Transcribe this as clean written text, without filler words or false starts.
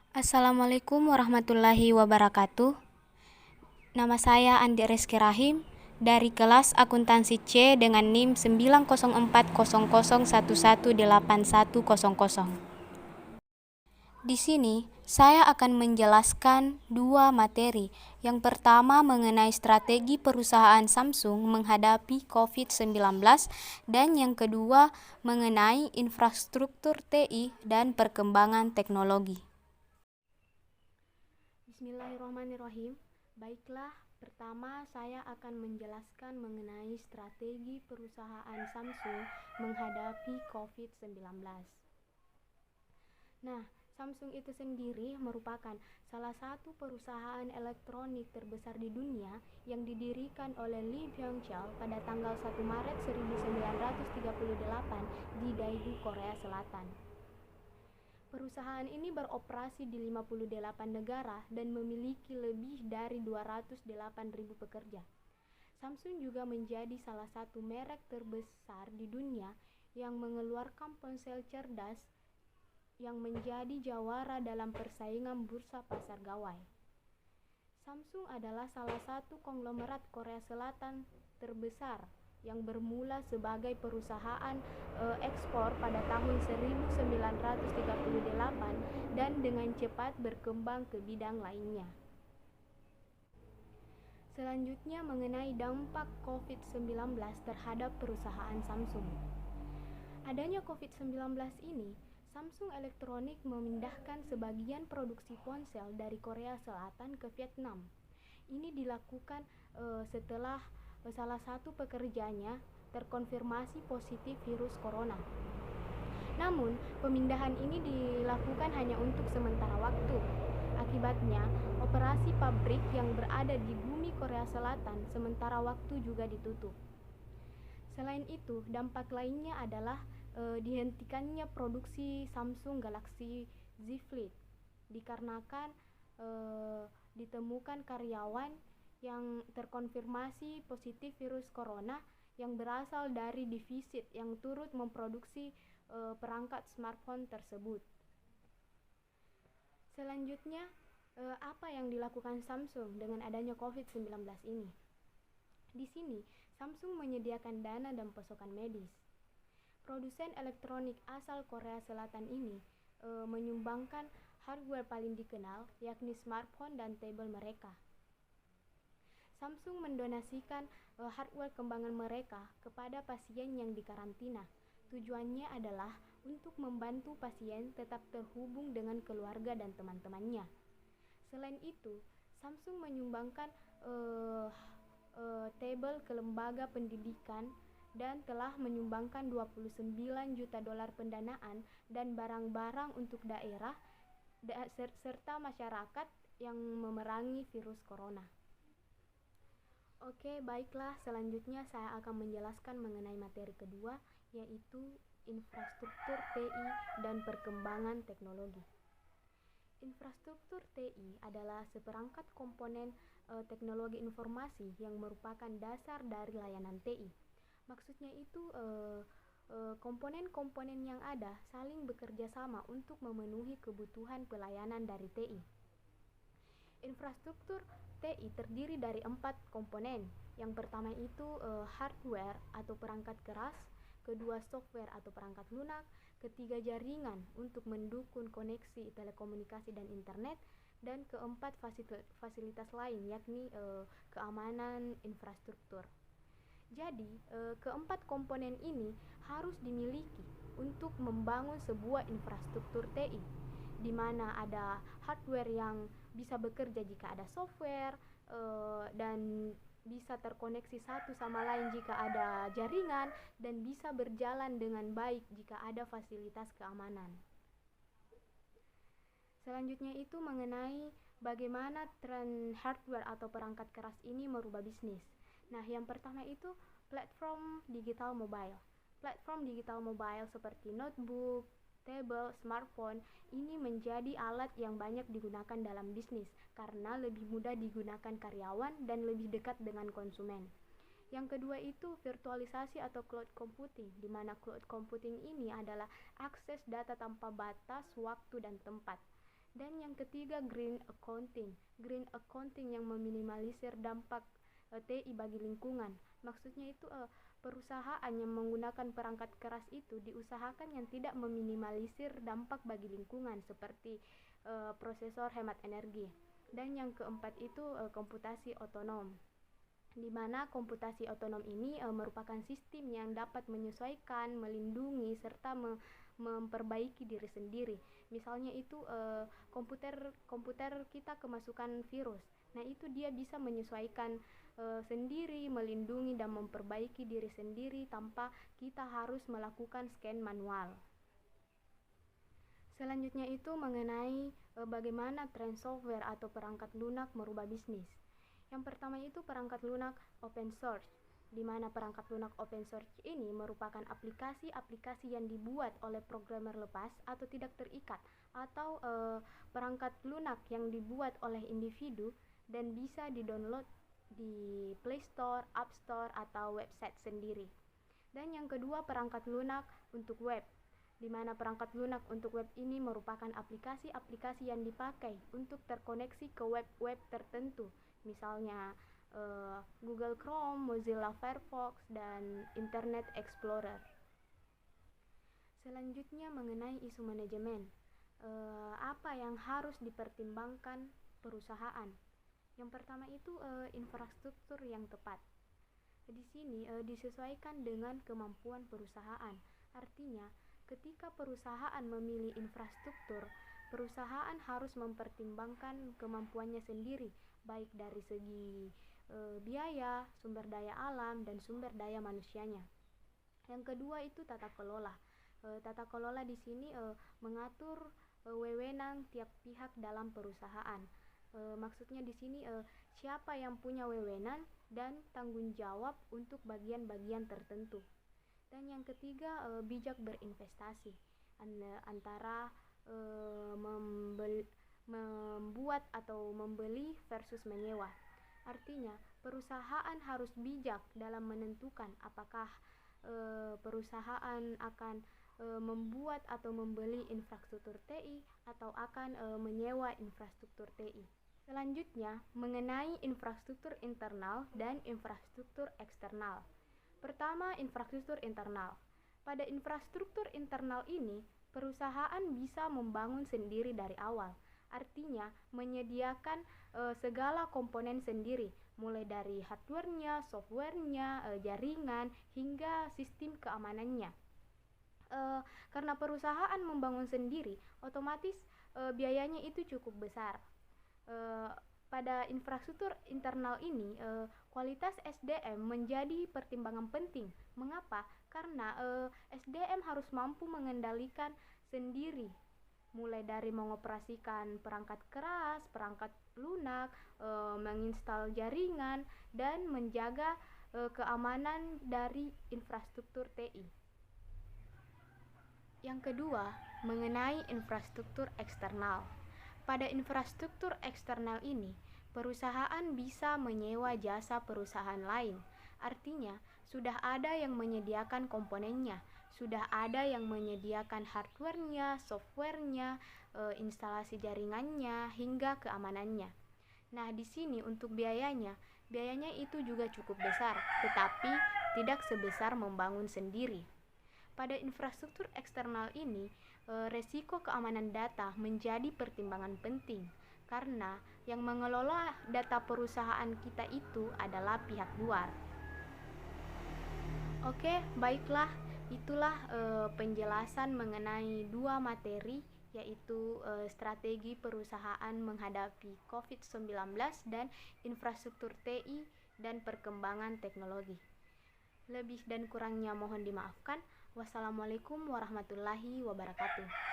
Assalamualaikum warahmatullahi wabarakatuh. Nama saya Andi Reski Rahim dari kelas akuntansi C dengan NIM 90400111810. Di sini saya akan menjelaskan dua materi. Yang pertama mengenai strategi perusahaan Samsung menghadapi COVID-19 dan yang kedua mengenai infrastruktur TI dan perkembangan teknologi. Bismillahirrahmanirrahim. Baiklah, pertama saya akan menjelaskan mengenai strategi perusahaan Samsung menghadapi COVID-19. Nah, Samsung itu sendiri merupakan salah satu perusahaan elektronik terbesar di dunia yang didirikan oleh Lee Byung-chul pada tanggal 1 Maret 1938 di Daegu, Korea Selatan. Perusahaan ini beroperasi di 58 negara dan memiliki lebih dari 208.000 pekerja. Samsung juga menjadi salah satu merek terbesar di dunia yang mengeluarkan ponsel cerdas yang menjadi jawara dalam persaingan bursa pasar gawai. Samsung adalah salah satu konglomerat Korea Selatan terbesar yang bermula sebagai perusahaan ekspor pada tahun 1938 dan dengan cepat berkembang ke bidang lainnya. Selanjutnya mengenai dampak COVID-19 terhadap perusahaan Samsung. Adanya COVID-19 ini, Samsung Elektronik memindahkan sebagian produksi ponsel dari Korea Selatan ke Vietnam. Ini dilakukan setelah salah satu pekerjanya terkonfirmasi positif virus corona. Namun, pemindahan ini dilakukan hanya untuk sementara waktu. Akibatnya, operasi pabrik yang berada di bumi Korea Selatan sementara waktu juga ditutup. Selain itu, dampak lainnya adalah dihentikannya produksi Samsung Galaxy Z Flip dikarenakan ditemukan karyawan yang terkonfirmasi positif virus corona yang berasal dari defisit yang turut memproduksi perangkat smartphone tersebut. Selanjutnya, apa yang dilakukan Samsung dengan adanya COVID-19 ini? Di sini, Samsung menyediakan dana dan pasokan medis. Produsen elektronik asal Korea Selatan ini menyumbangkan hardware paling dikenal, yakni smartphone dan tablet mereka. Samsung mendonasikan hardware kembangan mereka kepada pasien yang dikarantina. Tujuannya adalah untuk membantu pasien tetap terhubung dengan keluarga dan teman-temannya. Selain itu, Samsung menyumbangkan tablet ke lembaga pendidikan dan telah menyumbangkan 29 juta dolar pendanaan dan barang-barang untuk daerah serta masyarakat yang memerangi virus corona. Oke, baiklah, selanjutnya saya akan menjelaskan mengenai materi kedua, yaitu infrastruktur TI dan perkembangan teknologi. Infrastruktur TI adalah seperangkat komponen teknologi informasi yang merupakan dasar dari layanan TI. Maksudnya itu komponen-komponen yang ada saling bekerja sama untuk memenuhi kebutuhan pelayanan dari TI. Infrastruktur TI terdiri dari 4 komponen. Yang pertama itu hardware atau perangkat keras, kedua software atau perangkat lunak, ketiga jaringan untuk mendukung koneksi telekomunikasi dan internet, dan keempat fasilitas lain yakni keamanan infrastruktur. Jadi, keempat komponen ini harus dimiliki untuk membangun sebuah infrastruktur TI, di mana ada hardware yang bisa bekerja jika ada software dan bisa terkoneksi satu sama lain jika ada jaringan dan bisa berjalan dengan baik jika ada fasilitas keamanan. Selanjutnya itu mengenai bagaimana tren hardware atau perangkat keras ini merubah bisnis. Nah, yang pertama itu platform digital mobile. Platform digital mobile seperti notebook, tablet, smartphone ini menjadi alat yang banyak digunakan dalam bisnis karena lebih mudah digunakan karyawan dan lebih dekat dengan konsumen. Yang kedua itu virtualisasi atau cloud computing, di mana cloud computing ini adalah akses data tanpa batas waktu dan tempat. Dan yang ketiga, green accounting. Green accounting yang meminimalisir dampak TI bagi lingkungan. Maksudnya itu perusahaan yang menggunakan perangkat keras itu diusahakan yang tidak meminimalisir dampak bagi lingkungan seperti prosesor hemat energi. Dan yang keempat itu komputasi otonom, di mana komputasi otonom ini merupakan sistem yang dapat menyesuaikan, melindungi, serta memperbaiki diri sendiri. Misalnya itu komputer kita kemasukan virus. Nah, itu dia bisa menyesuaikan sendiri, melindungi dan memperbaiki diri sendiri tanpa kita harus melakukan scan manual. Selanjutnya itu mengenai bagaimana tren software atau perangkat lunak merubah bisnis. Yang pertama itu perangkat lunak open source, di mana perangkat lunak open source ini merupakan aplikasi-aplikasi yang dibuat oleh programmer lepas atau tidak terikat, atau perangkat lunak yang dibuat oleh individu dan bisa di-download di Play Store, App Store, atau website sendiri. Dan yang kedua, perangkat lunak untuk web, di mana perangkat lunak untuk web ini merupakan aplikasi-aplikasi yang dipakai untuk terkoneksi ke web-web tertentu, misalnya Google Chrome, Mozilla Firefox, dan Internet Explorer. Selanjutnya mengenai isu manajemen, apa yang harus dipertimbangkan perusahaan? Yang pertama itu infrastruktur yang tepat. Di sini disesuaikan dengan kemampuan perusahaan. Artinya, ketika perusahaan memilih infrastruktur, perusahaan harus mempertimbangkan kemampuannya sendiri, baik dari segi biaya, sumber daya alam, dan sumber daya manusianya. Yang kedua itu tata kelola. Tata kelola di sini mengatur wewenang tiap pihak dalam perusahaan. Maksudnya di sini siapa yang punya wewenang dan tanggung jawab untuk bagian-bagian tertentu. Dan yang ketiga, bijak berinvestasi, antara membuat atau membeli versus menyewa. Artinya, perusahaan harus bijak dalam menentukan apakah perusahaan akan membuat atau membeli infrastruktur TI atau akan menyewa infrastruktur TI. Selanjutnya, mengenai infrastruktur internal dan infrastruktur eksternal. Pertama, infrastruktur internal. Pada infrastruktur internal ini, perusahaan bisa membangun sendiri dari awal. Artinya, menyediakan segala komponen sendiri, mulai dari hardware-nya, software-nya, jaringan, hingga sistem keamanannya. Karena perusahaan membangun sendiri, otomatis biayanya itu cukup besar. Pada infrastruktur internal ini, kualitas SDM menjadi pertimbangan penting. Mengapa? Karena SDM harus mampu mengendalikan sendiri, mulai dari mengoperasikan perangkat keras, perangkat lunak, menginstal jaringan, dan menjaga keamanan dari infrastruktur TI. Yang kedua, mengenai infrastruktur eksternal. Pada infrastruktur eksternal ini, perusahaan bisa menyewa jasa perusahaan lain. Artinya, sudah ada yang menyediakan komponennya, sudah ada yang menyediakan hardware-nya, software-nya, instalasi jaringannya, hingga keamanannya. Nah, di sini untuk biayanya itu juga cukup besar, tetapi tidak sebesar membangun sendiri. Pada infrastruktur eksternal ini, resiko keamanan data menjadi pertimbangan penting, karena yang mengelola data perusahaan kita itu adalah pihak luar. Oke, baiklah, itulah penjelasan mengenai dua materi, yaitu strategi perusahaan menghadapi COVID-19 dan infrastruktur TI dan perkembangan teknologi. Lebih dan kurangnya mohon dimaafkan. Wassalamualaikum warahmatullahi wabarakatuh.